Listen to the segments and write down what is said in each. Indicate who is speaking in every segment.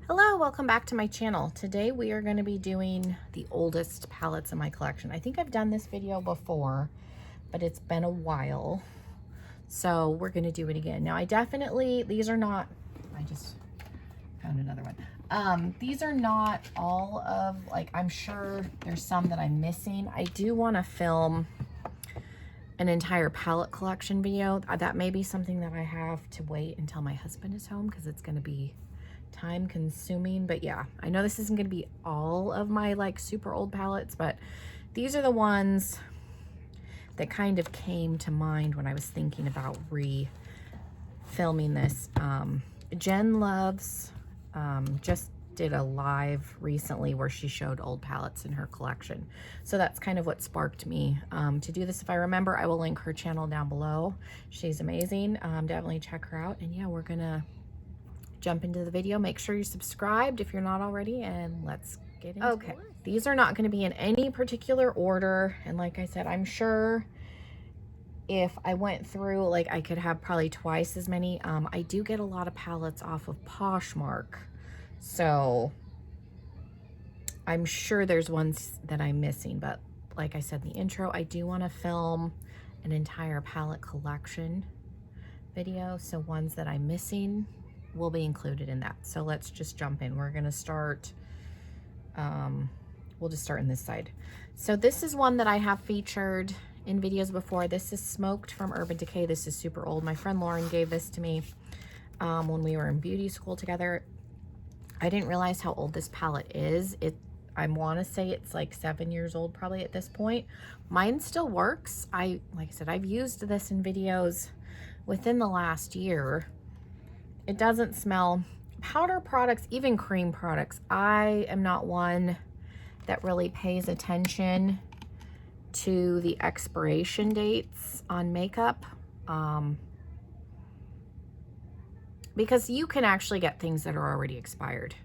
Speaker 1: Hello, welcome back to my channel. Today we are going to be doing the oldest palettes in my collection. I think I've done this video before, but it's been a while. So we're going to do it again. Now these are not, I just found another one. These are not all of, I'm sure there's some that I'm missing. I do want to film an entire palette collection video. That may be something that I have to wait until my husband is home because it's going to be time consuming. But yeah, I know this isn't going to be all of my super old palettes, but these are the ones that kind of came to mind when I was thinking about re-filming this. Jen Loves just did a live recently where she showed old palettes in her collection, so that's kind of what sparked me to do this. If I remember, I will link her channel down below. She's amazing. Definitely check her out. And yeah, we're gonna jump into the video. Make sure you're subscribed if you're not already, and let's get into it. These are not going to be in any particular order, and like I said, I'm sure if I went through, I could have probably twice as many. I do get a lot of palettes off of Poshmark, so I'm sure there's ones that I'm missing, but like I said in the intro, I do want to film an entire palette collection video, so ones that I'm missing will be included in that. So let's just jump in. We're gonna start, we'll just start in this side. So this is one that I have featured in videos before. This is Smoked from Urban Decay. This is super old. My friend Lauren gave this to me when we were in beauty school together. I didn't realize how old this palette is. I want to say it's like 7 years old probably at this point. Mine still works. Like I said, I've used this in videos within the last year. It doesn't smell. Powder products, even cream products, I am not one that really pays attention to the expiration dates on makeup, because you can actually get things that are already expired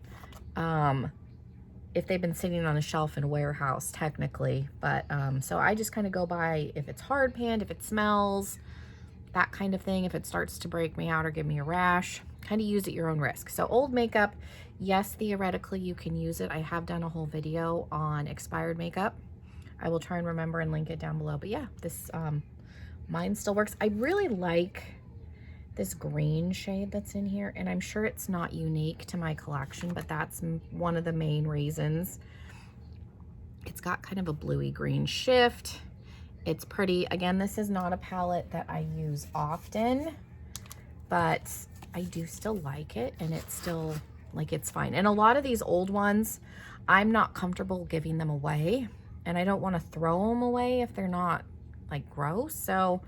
Speaker 1: if they've been sitting on a shelf in a warehouse technically. But so I just kind of go by if it's hard panned, if it smells, that kind of thing. If it starts to break me out or give me a rash, kind of use at your own risk. So old makeup, yes, theoretically you can use it. I have done a whole video on expired makeup. I will try and remember and link it down below. But yeah, this mine still works. I really like this green shade that's in here, and I'm sure it's not unique to my collection, but that's one of the main reasons. It's got kind of a bluey green shift. It's pretty. Again, this is not a palette that I use often, but I do still like it, and it's still, it's fine. And a lot of these old ones, I'm not comfortable giving them away, and I don't want to throw them away if they're not gross. So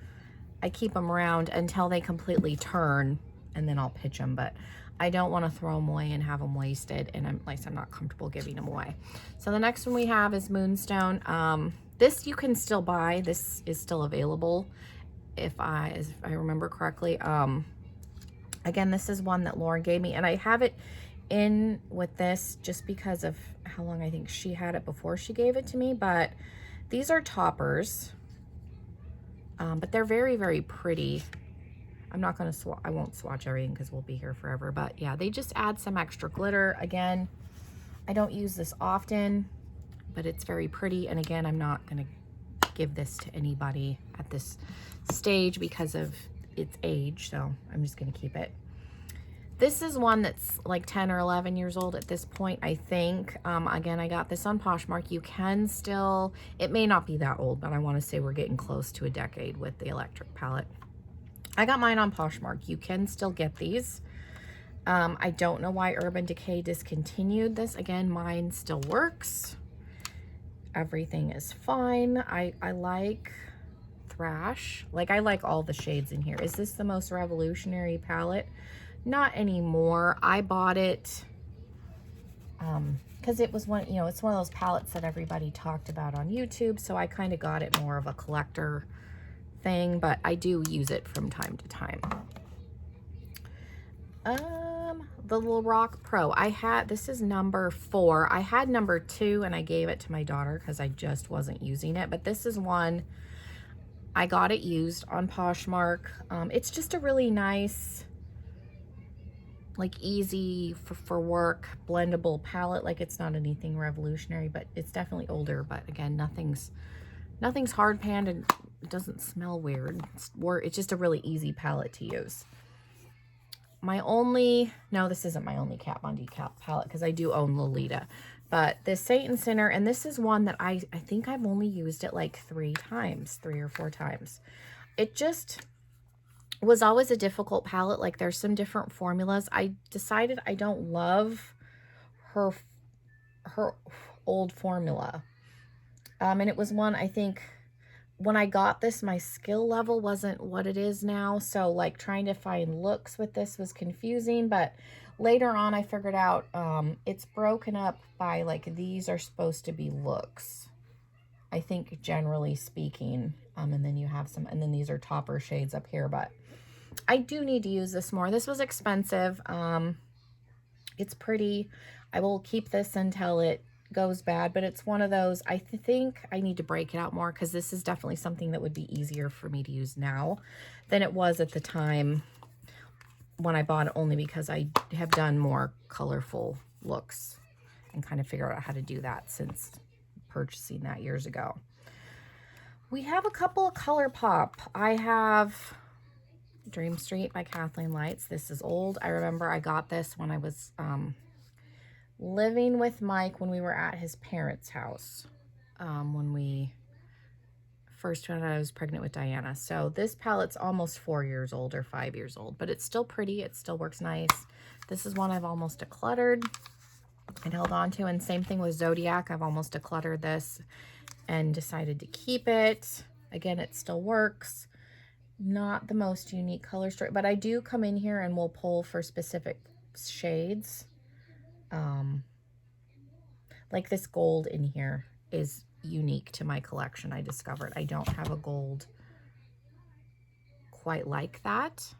Speaker 1: I keep them around until they completely turn, and then I'll pitch them. But I don't want to throw them away and have them wasted, and I'm not comfortable giving them away. So the next one we have is Moonstone. This you can still buy. This is still available if I remember correctly. Again, this is one that Lauren gave me, and I have it in with this just because of how long I think she had it before she gave it to me. But these are toppers, but they're very, very pretty. I'm not going to I won't swatch everything because we'll be here forever. But yeah, they just add some extra glitter. Again, I don't use this often, but it's very pretty. And again, I'm not going to give this to anybody at this stage because of its age, so I'm just going to keep it. This is one that's 10 or 11 years old at this point, I think. Again, I got this on Poshmark. You can still, it may not be that old, but I want to say we're getting close to a decade with the electric palette. I got mine on Poshmark. You can still get these. I don't know why Urban Decay discontinued this. Again, mine still works. Everything is fine. I like Thrash. I like all the shades in here. Is this the most revolutionary palette? Not anymore. I bought it because it was one, it's one of those palettes that everybody talked about on YouTube, so I kind of got it more of a collector thing, but I do use it from time to time. The Lorac Pro. This is number 4. I had number 2 and I gave it to my daughter because I just wasn't using it, but this is one I got it used on Poshmark. It's just a really nice like easy for work, blendable palette. Like it's not anything revolutionary, but it's definitely older. But again, nothing's hard panned and it doesn't smell weird. It's just a really easy palette to use. No, this isn't my only Kat Von D palette because I do own Lolita. But this Saint and Sinner, and this is one that I think I've only used it like 3 or 4 times. It just was always a difficult palette. Like there's some different formulas. I decided I don't love her old formula. And it was one, I think, when I got this, my skill level wasn't what it is now. So like trying to find looks with this was confusing, but later on I figured out it's broken up by like, these are supposed to be looks, I think, generally speaking. And then you have some, and then these are topper shades up here, but I do need to use this more. This was expensive. It's pretty. I will keep this until it goes bad, but it's one of those, I think I need to break it out more because this is definitely something that would be easier for me to use now than it was at the time when I bought it, only because I have done more colorful looks and kind of figured out how to do that since purchasing that years ago. We have a couple of ColourPop. I have Dream Street by Kathleen Lights. This is old. I remember I got this when I was living with Mike when we were at his parents' house. When we first found out I was pregnant with Diana. So this palette's almost 4 years old or 5 years old, but it's still pretty. It still works nice. This is one I've almost decluttered and held on to. And same thing with Zodiac. I've almost decluttered this and decided to keep it. Again, it still works. Not the most unique color story, but I do come in here and will pull for specific shades. Like this gold in here is unique to my collection. I discovered I don't have a gold quite like that.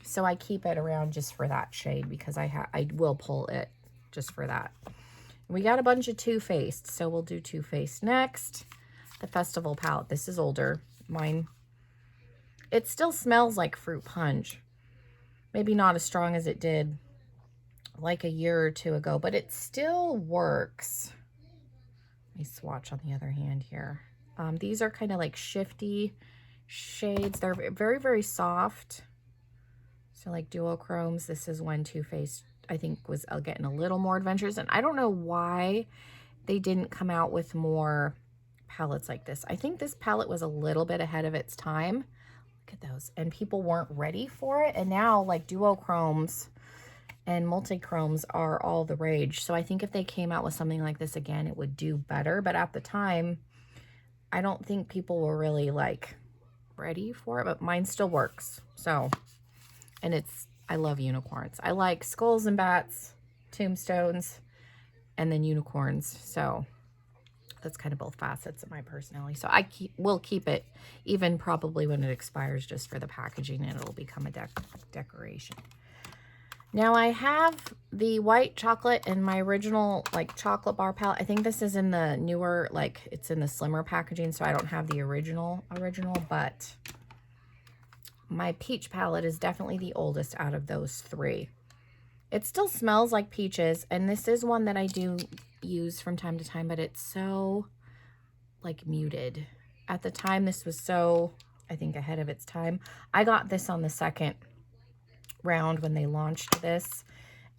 Speaker 1: So I keep it around just for that shade because I will pull it just for that. We got a bunch of Too Faced, so we'll do Too Faced next. The Festival palette. This is older. Mine. It still smells like fruit punch. Maybe not as strong as it did like a year or 2 ago, but it still works. Let me swatch on the other hand here. These are kind of like shifty shades. They're very, very soft. So like duochromes. This is when Too Faced, I think, was getting a little more adventurous. And I don't know why they didn't come out with more palettes like this. I think this palette was a little bit ahead of its time. Look at those. And people weren't ready for it. And now like duochromes and multi-chromes are all the rage. So I think if they came out with something like this again, it would do better. But at the time, I don't think people were really like ready for it, but mine still works. So, and I love unicorns. I like skulls and bats, tombstones, and then unicorns. So that's kind of both facets of my personality. So I will keep it even probably when it expires just for the packaging, and it'll become a decoration. Now I have the white chocolate in my original like chocolate bar palette. I think this is in the newer, like it's in the slimmer packaging, so I don't have the original, but my peach palette is definitely the oldest out of those 3. It still smells like peaches, and this is one that I do use from time to time, but it's so like muted. At the time, this was so, I think, ahead of its time. I got this on the second round when they launched this,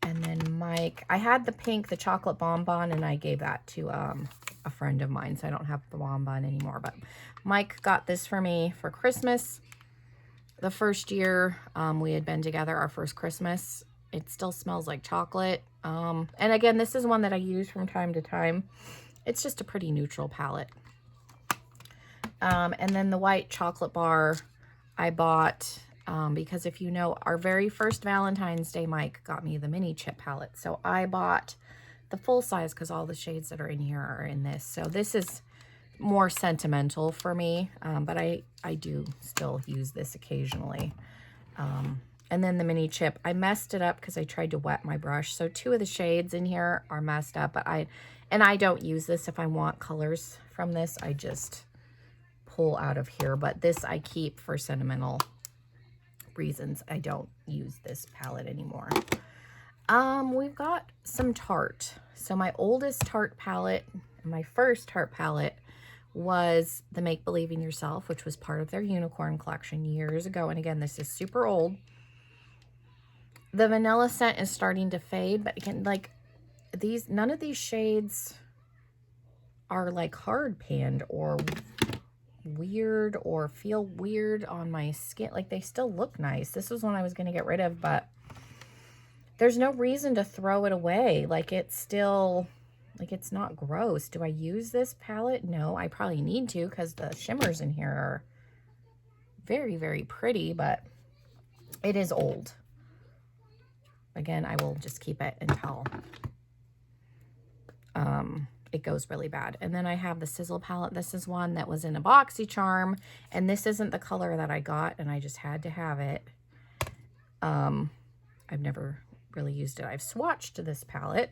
Speaker 1: and then Mike, I had the pink, the chocolate bonbon, and I gave that to a friend of mine, so I don't have the bonbon anymore, but Mike got this for me for Christmas. The first year we had been together, our first Christmas. It still smells like chocolate, and again, this is one that I use from time to time. It's just a pretty neutral palette. And then the white chocolate bar I bought because if you know, our very first Valentine's Day, Mike got me the mini chip palette. So I bought the full size because all the shades that are in here are in this. So this is more sentimental for me, but I do still use this occasionally. And then the mini chip, I messed it up because I tried to wet my brush. So 2 of the shades in here are messed up, but I don't use this. If I want colors from this, I just pull out of here. But this I keep for sentimental reasons I don't use this palette anymore. We've got some Tarte. So my oldest Tarte palette, my first Tarte palette, was the Make Believing Yourself, which was part of their unicorn collection years ago. And again, this is super old. The vanilla scent is starting to fade, but again, like these, none of these shades are like hard panned or weird or feel weird on my skin. Like they still look nice. This was one I was going to get rid of, but there's no reason to throw it away. Like it's still, like it's not gross. Do I use this palette? No, I probably need to because the shimmers in here are very, very pretty, but it is old. Again, I will just keep it until it goes really bad. And then I have the Sizzle palette. This is one that was in a BoxyCharm, and this isn't the color that I got, and I just had to have it. I've never really used it. I've swatched this palette.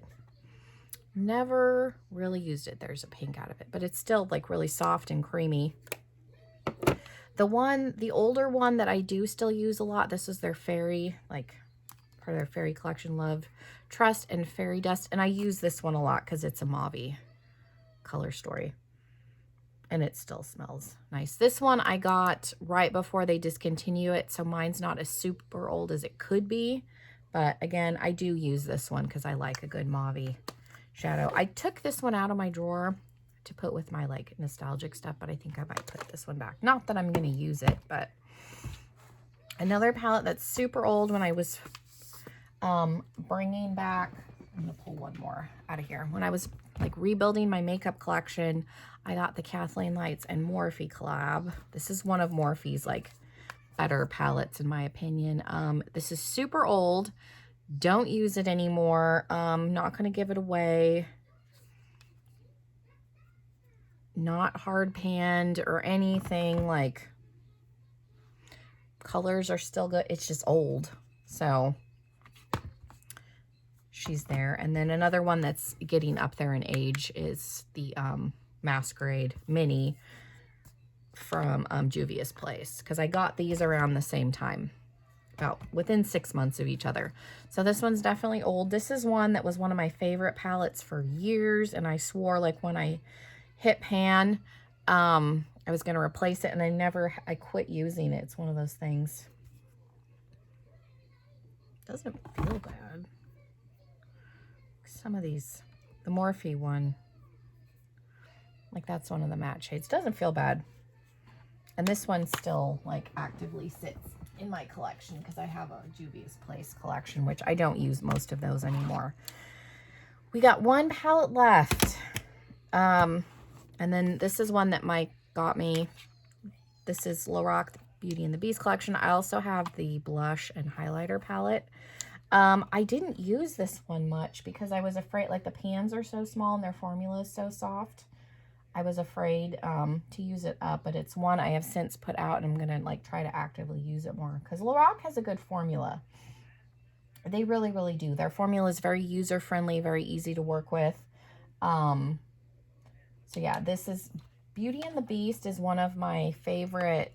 Speaker 1: Never really used it. There's a pink out of it, but it's still like really soft and creamy. The older one that I do still use a lot, this is their fairy, like part of their fairy collection, Love, Trust, and Fairy Dust. And I use this one a lot because it's a mauve color story. And it still smells nice. This one I got right before they discontinue it, so mine's not as super old as it could be. But again, I do use this one because I like a good mauve shadow. I took this one out of my drawer to put with my like nostalgic stuff, but I think I might put this one back. Not that I'm going to use it, but another palette that's super old. When I was bringing back, I'm going to pull one more out of here. When I was like rebuilding my makeup collection, I got the Kathleen Lights and Morphe collab. This is one of Morphe's like better palettes in my opinion. This is super old. Don't use it anymore. Not going to give it away. Not hard panned or anything. Like colors are still good. It's just old. So she's there. And then another one that's getting up there in age is the Masquerade Mini from Juvia's Place, because I got these around the same time, about within 6 months of each other. So this one's definitely old. This is one that was one of my favorite palettes for years, and I swore like when I hit pan I was going to replace it, and I quit using it. It's one of those things. Doesn't feel bad. Some of these, the Morphe one, like that's one of the matte shades. Doesn't feel bad. And this one still like actively sits in my collection because I have a Juvia's Place collection, which I don't use most of those anymore. We got one palette left. And then this is one that Mike got me. This is Lorac Beauty and the Beast collection. I also have the blush and highlighter palette. I didn't use this one much because I was afraid, like the pans are so small and their formula is so soft. I was afraid to use it up, but it's one I have since put out, and I'm going to like try to actively use it more because Lorac has a good formula. They really, really do. Their formula is very user-friendly, very easy to work with. So yeah, this is Beauty and the Beast is one of my favorite,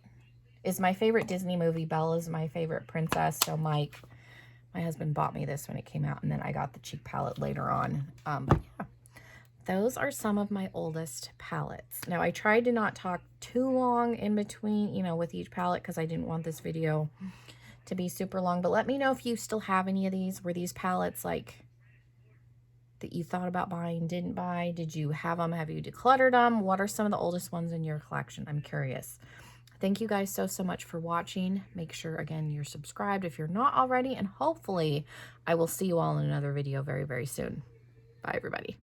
Speaker 1: Disney movie. Belle is my favorite princess. So Mike, my husband, bought me this when it came out, and then I got the cheap palette later on. But yeah. Those are some of my oldest palettes. Now, I tried to not talk too long in between, you know, with each palette because I didn't want this video to be super long. But let me know if you still have any of these. Were these palettes like that you thought about buying, didn't buy? Did you have them? Have you decluttered them? What are some of the oldest ones in your collection? I'm curious. Thank you guys so much for watching. Make sure, again, you're subscribed if you're not already. And hopefully, I will see you all in another video very, very soon. Bye, everybody.